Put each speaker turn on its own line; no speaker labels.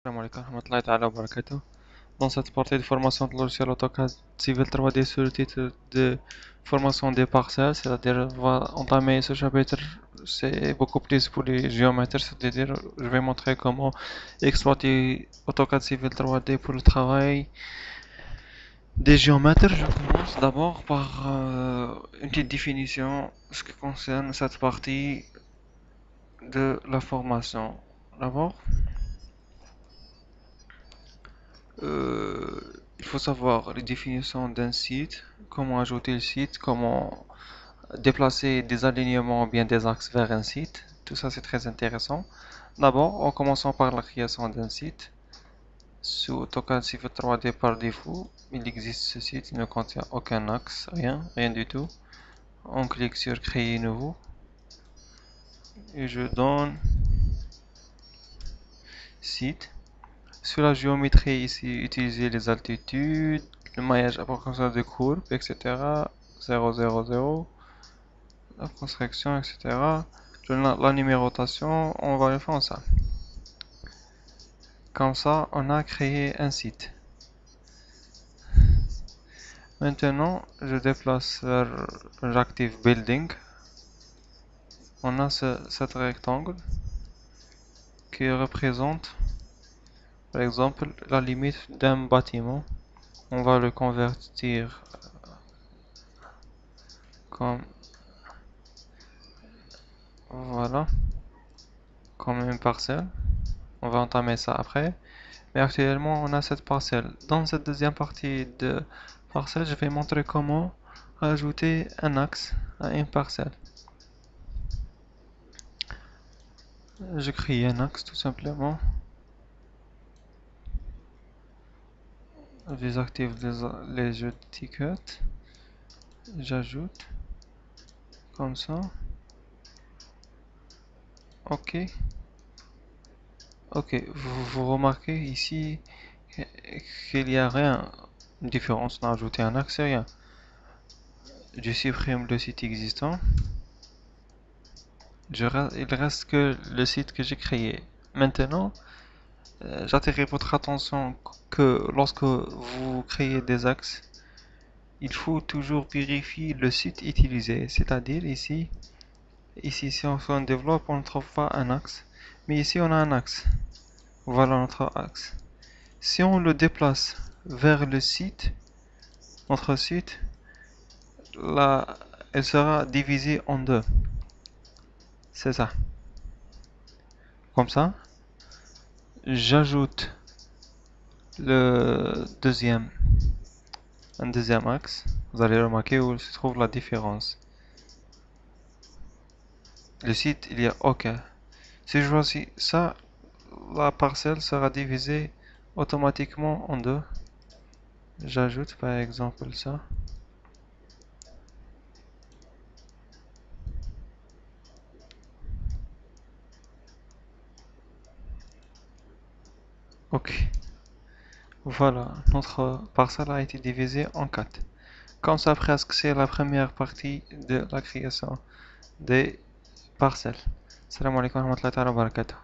Salam alaikum wa rahmatullahi ta'ala wa barakatuh. Dans cette partie de formation de logiciel AutoCAD Civil 3D sur le titre de formation des parcelles, c'est-à-dire on va entamer ce chapitre, c'est beaucoup plus pour les géomètres, c'est-à-dire je vais montrer comment exploiter AutoCAD Civil 3D pour le travail des géomètres. Je commence d'abord par une petite définition ce qui concerne cette partie de la formation. D'abord, il faut savoir les définitions d'un site, comment ajouter le site, comment déplacer des alignements ou bien des axes vers un site. Tout ça c'est très intéressant. D'abord, en commençant par la création d'un site. Sous AutoCAD Civil 3D par défaut, il existe ce site, il ne contient aucun axe, rien du tout. On clique sur créer nouveau et je donne site. Sur la géométrie ici, utiliser les altitudes, le maillage approximatif de courbe, etc. 0, 0, 0, la construction, etc. La numérotation, on va le faire ça. Comme ça, on a créé un site. Maintenant, je déplace vers l'Active Building. On a cet rectangle qui représente, par exemple, la limite d'un bâtiment. On va le convertir comme voilà, comme une parcelle. On va entamer ça après. Mais actuellement, on a cette parcelle. Dans cette deuxième partie de parcelle, je vais montrer comment ajouter un axe à une parcelle. Je crée un axe tout simplement. Je désactive les jeux de tickets. J'ajoute comme ça. Ok. Ok. Vous remarquez ici qu'il n'y a rien de différence. On a ajouté un axe, c'est rien. Je supprime le site existant. Il reste que le site que j'ai créé. Maintenant, j'attire votre attention que lorsque vous créez des axes, il faut toujours vérifier le site utilisé. C'est-à-dire ici, si on développe, on ne trouve pas un axe. Mais ici, on a un axe. Voilà notre axe. Si on le déplace vers le site, notre site, là, elle sera divisée en deux. C'est ça. Comme ça, j'ajoute le un deuxième axe. Vous allez remarquer où se trouve la différence. Le site, il y a aucun. Si je choisis ça, la parcelle sera divisée automatiquement en deux. J'ajoute par exemple ça. Ok. Voilà, notre parcelle a été divisée en quatre. Comme ça, presque, c'est la première partie de la création des parcelles. Salam alaikum wa rahmatullahi wa barakatuh.